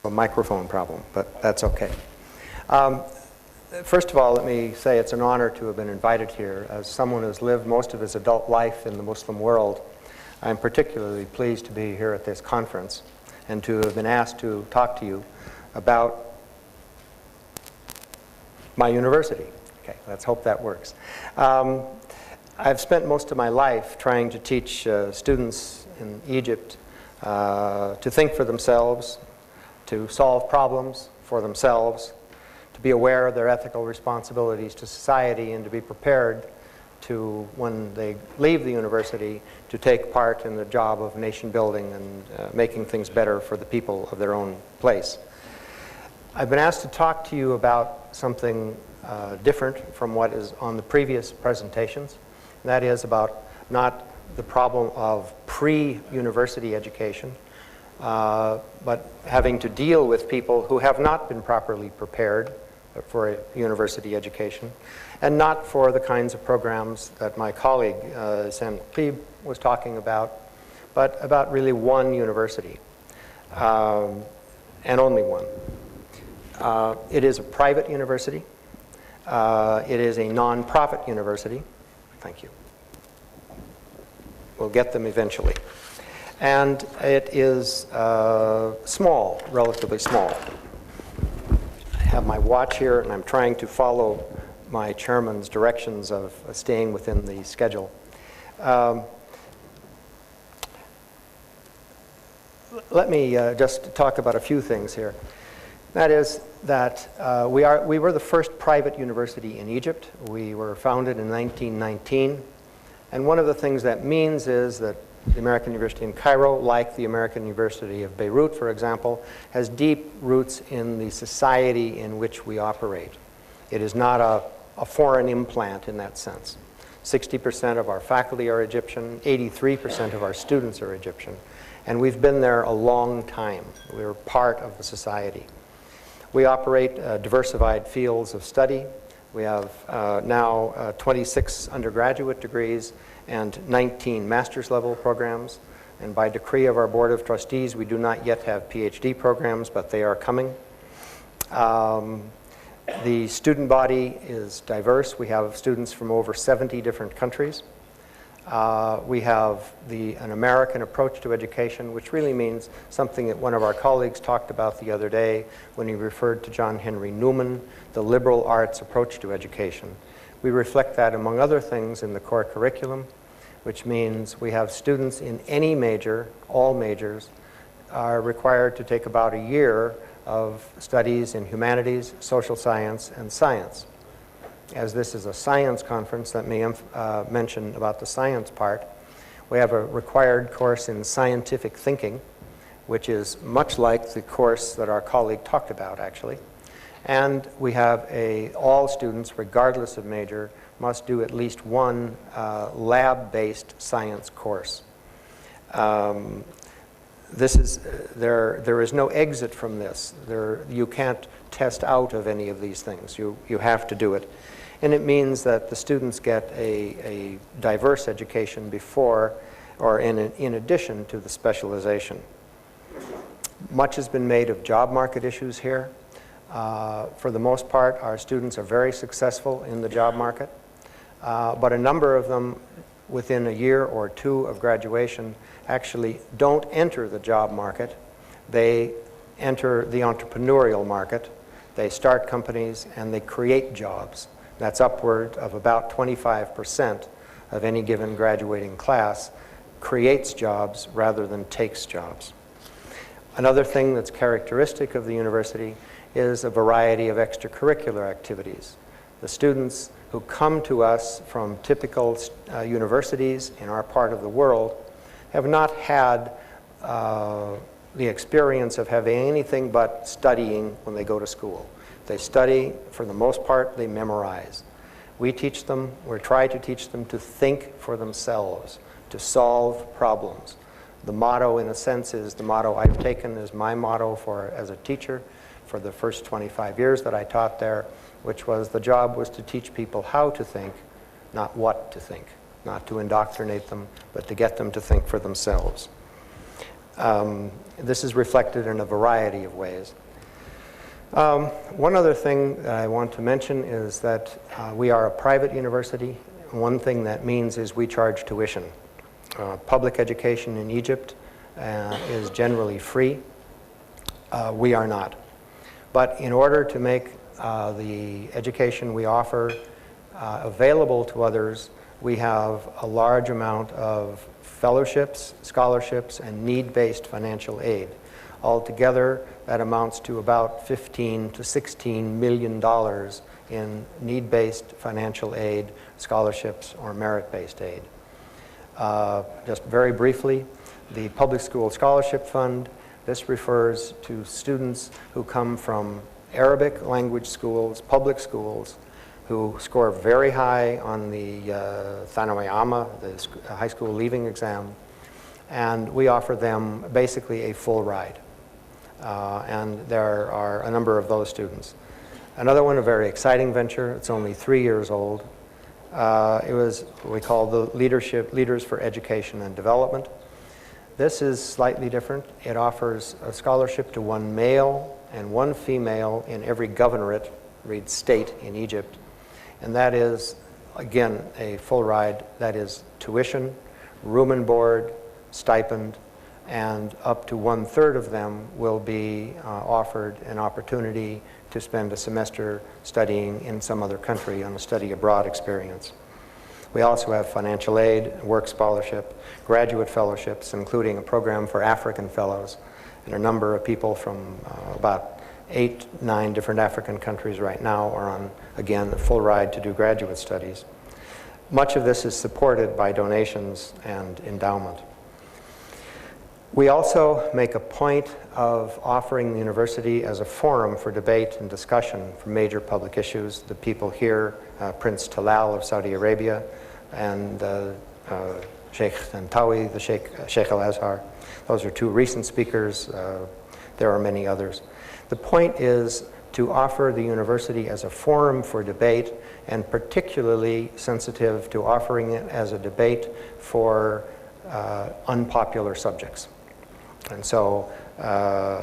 A microphone problem, but that's okay. First of all, let me say it's an honor to have been invited here. As someone who's lived most of his adult life in the Muslim world, I'm particularly pleased to be here at this conference and to have been asked to talk to you about my university. Okay, let's hope that works. I've spent most of my life trying to teach students in Egypt to think for themselves, to solve problems for themselves, to be aware of their ethical responsibilities to society, and to be prepared to, when they leave the university, to take part in the job of nation building and making things better for the people of their own place. I've been asked to talk to you about something different from what is on the previous presentations. That is about not the problem of pre-university education, but having to deal with people who have not been properly prepared for a university education, and not for the kinds of programs that my colleague Sam Klebe was talking about, but about really one university, and only one. It is a private university. It is a non-profit university. Thank you. We'll get them eventually. And it is small, relatively small. I have my watch here, and I'm trying to follow my chairman's directions of staying within the schedule. Let me just talk about a few things here. That is that we were the first private university in Egypt. We were founded in 1919. And one of the things that means is that the American University in Cairo, like the American University of Beirut, for example, has deep roots in the society in which we operate. It is not a foreign implant in that sense. 60% of our faculty are Egyptian, 83% of our students are Egyptian, and we've been there a long time. We're part of the society. We operate diversified fields of study. We have now 26 undergraduate degrees and 19 master's level programs. And by decree of our Board of Trustees, we do not yet have PhD programs, but they are coming. The student body is diverse. We have students from over 70 different countries. We have an American approach to education, which really means something that one of our colleagues talked about the other day when he referred to John Henry Newman, the liberal arts approach to education. We reflect that, among other things, in the core curriculum, which means we have students in any major, all majors, are required to take about a year of studies in humanities, social science, and science. As this is a science conference, let me mention about the science part. We have a required course in scientific thinking, which is much like the course that our colleague talked about, actually. And we have all students, regardless of major, must do at least one lab-based science course. There is no exit from this. You can't test out of any of these things. You have to do it. And it means that the students get a diverse education before or in addition to the specialization. Much has been made of job market issues here. For the most part, our students are very successful in the job market, but a number of them within a year or two of graduation actually don't enter the job market. They enter the entrepreneurial market. They start companies and they create jobs. That's upward of about 25% of any given graduating class creates jobs rather than takes jobs. Another thing that's characteristic of the university is a variety of extracurricular activities. The students who come to us from typical universities in our part of the world have not had the experience of having anything but studying when they go to school. They study, for the most part, they memorize. We teach them, we try to teach them to think for themselves, to solve problems. The motto, in a sense, is the motto I've taken as my motto as a teacher for the first 25 years that I taught there, which was the job was to teach people how to think, not what to think, not to indoctrinate them, but to get them to think for themselves. This is reflected in a variety of ways. One other thing that I want to mention is that we are a private university. One thing that means is we charge tuition. Public education in Egypt is generally free. We are not. But in order to make the education we offer available to others, we have a large amount of fellowships, scholarships, and need-based financial aid. Altogether, that amounts to about $15 to $16 million in need-based financial aid, scholarships, or merit-based aid. Just very briefly, the Public School Scholarship Fund, this refers to students who come from Arabic language schools, public schools, who score very high on the Thanawi Amma, the high school leaving exam, and we offer them basically a full ride. And there are a number of those students. Another one, a very exciting venture, it's only 3 years old. It was what we call the Leaders for Education and Development. This is slightly different. It offers a scholarship to one male and one female in every governorate, read state, in Egypt. And that is, again, a full ride. That is tuition, room and board, stipend, and up to 1/3 of them will be offered an opportunity to spend a semester studying in some other country on a study abroad experience. We also have financial aid, work scholarship, graduate fellowships, including a program for African fellows, and a number of people from about 8, 9 different African countries right now are on, again, a full ride to do graduate studies. Much of this is supported by donations and endowment. We also make a point of offering the university as a forum for debate and discussion for major public issues. The people here, Prince Talal of Saudi Arabia, and Sheikh Tantawi, the Sheikh Al-Azhar. Those are 2 recent speakers. There are many others. The point is to offer the university as a forum for debate, and particularly sensitive to offering it as a debate for unpopular subjects. And so,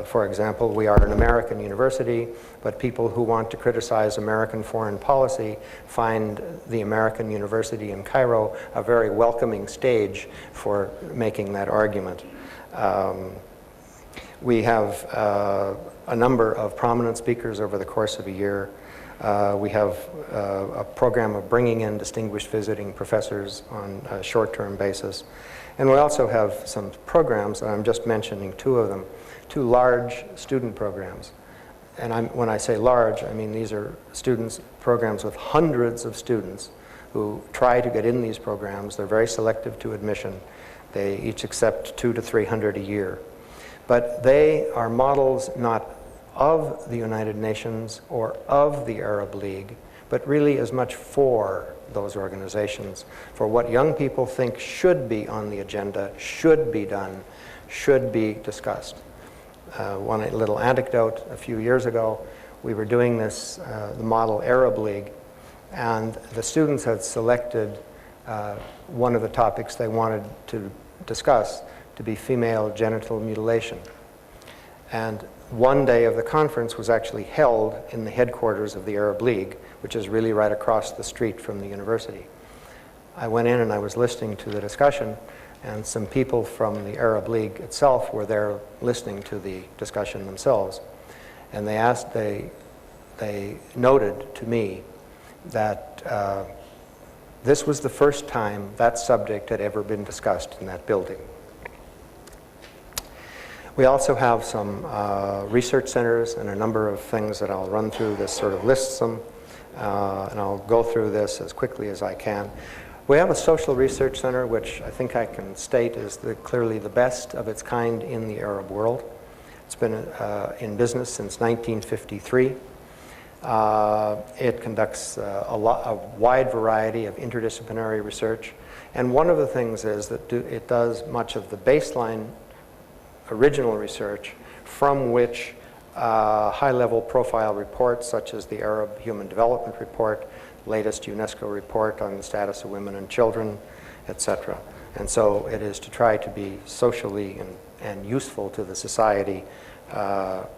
for example, we are an American university, but people who want to criticize American foreign policy find the American University in Cairo a very welcoming stage for making that argument. We have a number of prominent speakers over the course of a year. We have a program of bringing in distinguished visiting professors on a short-term basis. And we also have some programs, and I'm just mentioning 2 of them, 2 large student programs. And when I say large, I mean these are programs with hundreds of students who try to get in these programs. They're very selective to admission. They each accept 200 to 300 a year. But they are models not of the United Nations or of the Arab League, but really as much for those organizations, for what young people think should be on the agenda, should be done, should be discussed. One little anecdote, a few years ago, we were doing this, the Model Arab League, and the students had selected one of the topics they wanted to discuss to be female genital mutilation. And one day of the conference was actually held in the headquarters of the Arab League, which is really right across the street from the university. I went in and I was listening to the discussion, and some people from the Arab League itself were there listening to the discussion themselves. And they noted to me that this was the first time that subject had ever been discussed in that building. We also have some research centers and a number of things that I'll run through. This sort of lists them, and I'll go through this as quickly as I can. We have a social research center, which I think I can state is clearly the best of its kind in the Arab world. It's been in business since 1953. It conducts a wide variety of interdisciplinary research, and one of the things is that it does much of the baseline original research from which high-level profile reports such as the Arab Human Development Report, latest UNESCO report on the status of women and children, etc., And so it is to try to be socially and useful to the society. Our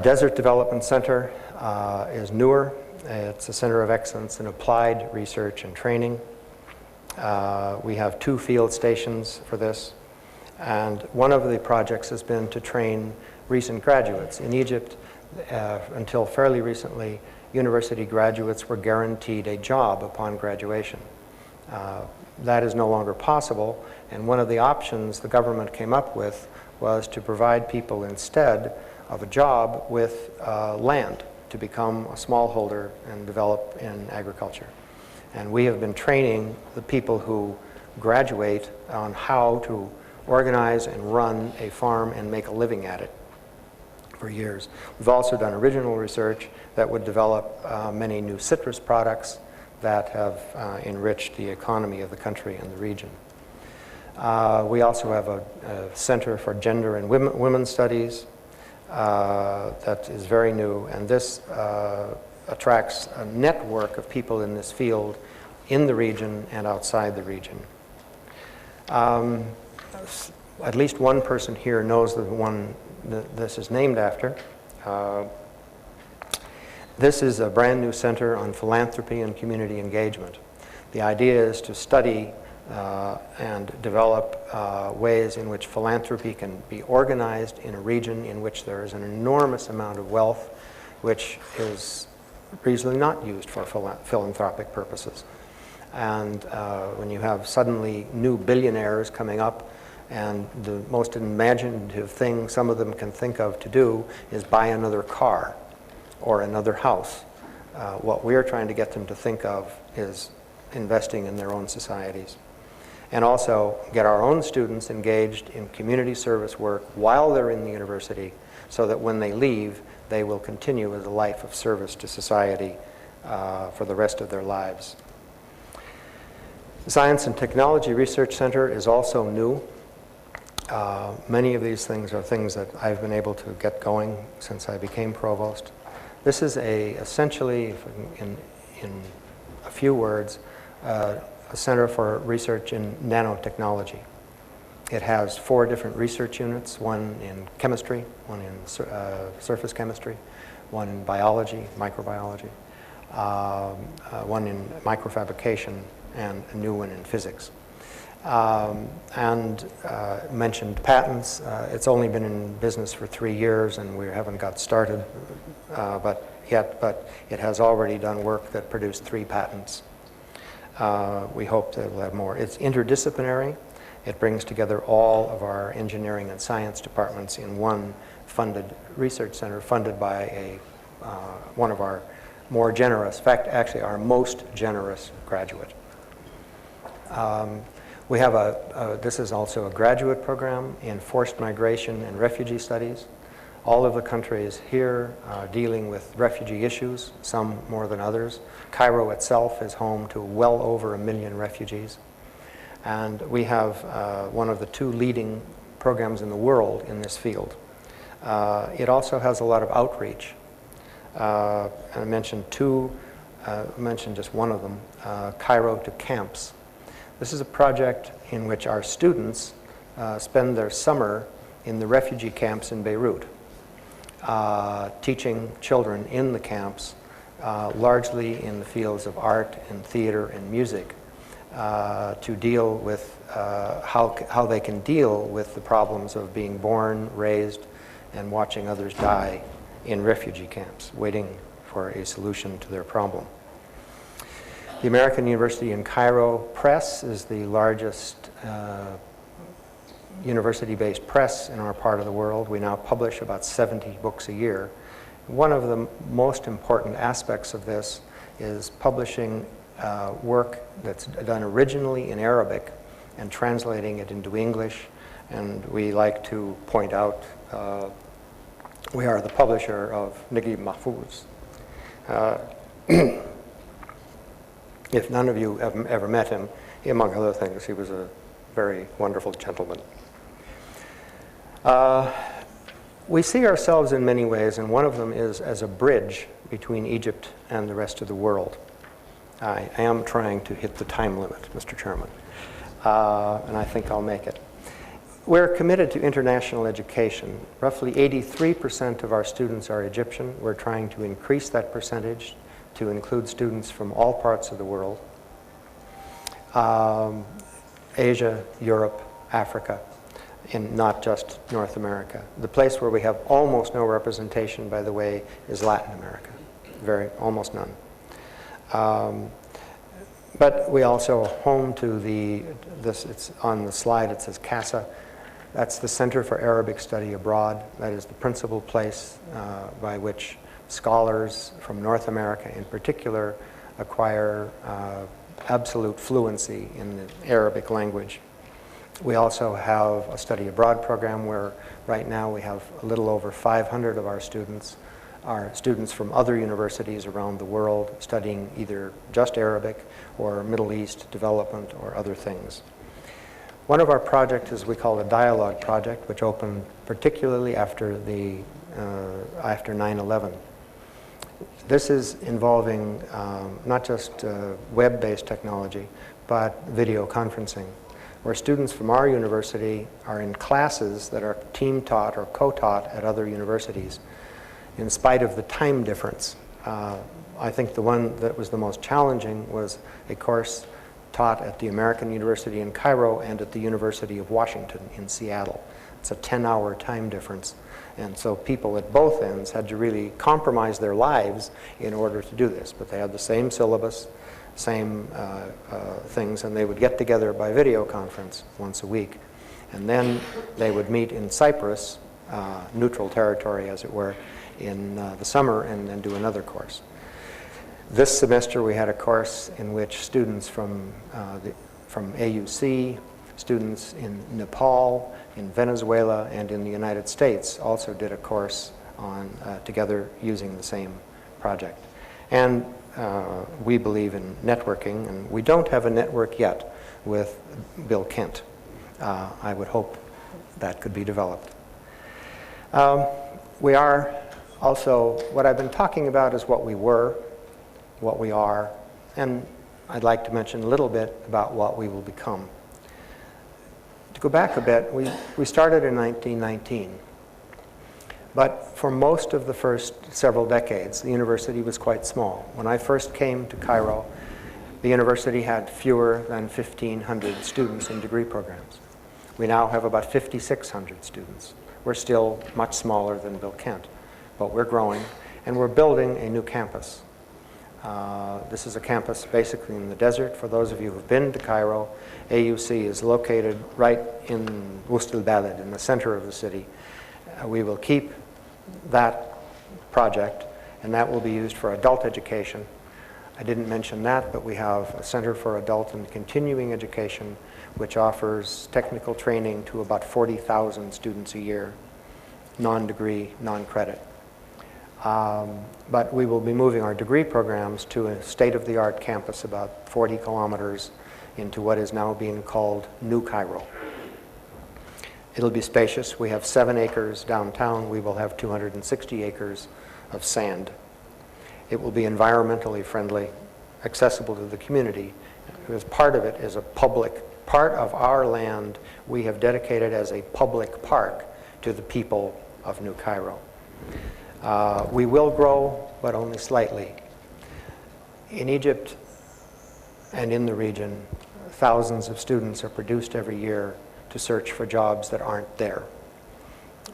Desert Development Center is newer. It's a center of excellence in applied research and training. We have 2 field stations for this. And one of the projects has been to train recent graduates. In Egypt, until fairly recently, university graduates were guaranteed a job upon graduation. That is no longer possible, and one of the options the government came up with was to provide people instead of a job with land to become a smallholder and develop in agriculture. And we have been training the people who graduate on how to organize and run a farm and make a living at it for years. We've also done original research that would develop many new citrus products that have enriched the economy of the country and the region. We also have a Center for Gender and Women's Studies that is very new, and this attracts a network of people in this field in the region and outside the region. At least one person here knows the one that this is named after. This is a brand new center on philanthropy and community engagement. The idea is to study and develop ways in which philanthropy can be organized in a region in which there is an enormous amount of wealth which is reasonably not used for philanthropic purposes. And when you have suddenly new billionaires coming up, and the most imaginative thing some of them can think of to do is buy another car or another house. What we're trying to get them to think of is investing in their own societies. And also get our own students engaged in community service work while they're in the university, so that when they leave, they will continue with a life of service to society for the rest of their lives. The Science and Technology Research Center is also new. Many of these things are things that I've been able to get going since I became provost. This is essentially, in a few words, a center for research in nanotechnology. It has 4 different research units, one in chemistry, one in surface chemistry, one in biology, microbiology, one in microfabrication, and a new one in physics. Mentioned patents. It's only been in business for 3 years, and we haven't got started but it has already done work that produced 3 patents. We hope that we'll have more. It's interdisciplinary. It brings together all of our engineering and science departments in one funded research center, funded by one of our more generous, in fact, actually our most generous graduate. We have this is also a graduate program in forced migration and refugee studies. All of the countries here are dealing with refugee issues, some more than others. Cairo itself is home to well over 1 million refugees. And we have one of the 2 leading programs in the world in this field. It also has a lot of outreach. I mentioned just one of them, Cairo to Camps. This is a project in which our students spend their summer in the refugee camps in Beirut, teaching children in the camps, largely in the fields of art and theater and music, to deal with how they can deal with the problems of being born, raised, and watching others die in refugee camps, waiting for a solution to their problem. The American University in Cairo Press is the largest university-based press in our part of the world. We now publish about 70 books a year. One of the most important aspects of this is publishing work that's done originally in Arabic and translating it into English. And we like to point out we are the publisher of Naguib Mahfouz. If none of you have ever met him, among other things, he was a very wonderful gentleman. We see ourselves in many ways, and one of them is as a bridge between Egypt and the rest of the world. I am trying to hit the time limit, Mr. Chairman, and I think I'll make it. We're committed to international education. Roughly 83% of our students are Egyptian. We're trying to increase that percentage to include students from all parts of the world. Asia, Europe, Africa, and not just North America. The place where we have almost no representation, by the way, is Latin America. Almost none. But we also home to it's on the slide, it says CASA. That's the Center for Arabic Study Abroad. That is the principal place by which scholars from North America in particular acquire absolute fluency in the Arabic language. We also have a study abroad program where right now we have a little over 500 of our students are students from other universities around the world studying either just Arabic or Middle East development or other things. One of our projects is we call a dialogue project, which opened particularly after 9/11. This is involving not just web-based technology, but video conferencing, where students from our university are in classes that are team-taught or co-taught at other universities, in spite of the time difference. I think the one that was the most challenging was a course taught at the American University in Cairo and at the University of Washington in Seattle. It's a 10-hour time difference. And so people at both ends had to really compromise their lives in order to do this. But they had the same syllabus, same things, and they would get together by video conference once a week. And then they would meet in Cyprus, neutral territory as it were, in the summer and then do another course. This semester we had a course in which students from AUC, students in Nepal, in Venezuela, and in the United States also did a course on together using the same project. And we believe in networking, and we don't have a network yet with Bill Kent. I would hope that could be developed. We are also, what I've been talking about is what we were, what we are, and I'd like to mention a little bit about what we will become. To go back a bit, we started in 1919, but for most of the first several decades, the university was quite small. When I first came to Cairo, the university had fewer than 1,500 students in degree programs. We now have about 5,600 students. We're still much smaller than Bill Kent, but we're growing, and we're building a new campus. This is a campus basically in the desert. For those of you who've been to Cairo, AUC is located right in Wust al-Balad, in the center of the city. We will keep that project, and that will be used for adult education. I didn't mention that, but we have a Center for Adult and Continuing Education, which offers technical training to about 40,000 students a year, non-degree, non-credit. But we will be moving our degree programs to a state-of-the-art campus about 40 kilometers into what is now being called New Cairo. It'll be spacious. We have 7 acres downtown. We will have 260 acres of sand. It will be environmentally friendly, accessible to the community, because part of it is a public, part of our land we have dedicated as a public park to the people of New Cairo. We will grow, but only slightly. In Egypt and in the region, thousands of students are produced every year to search for jobs that aren't there.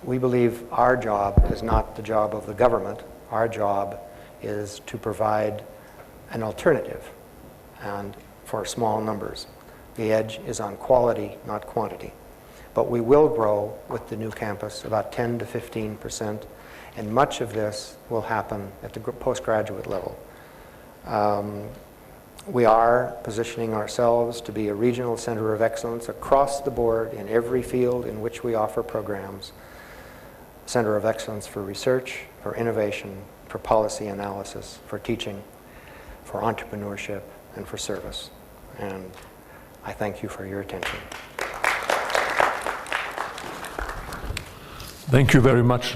We believe our job is not the job of the government. Our job is to provide an alternative, and for small numbers. The edge is on quality, not quantity. But we will grow with the new campus about 10 to 15%. And much of this will happen at the postgraduate level. We are positioning ourselves to be a regional center of excellence across the board in every field in which we offer programs. Center of excellence for research, for innovation, for policy analysis, for teaching, for entrepreneurship, and for service. And I thank you for your attention. Thank you very much.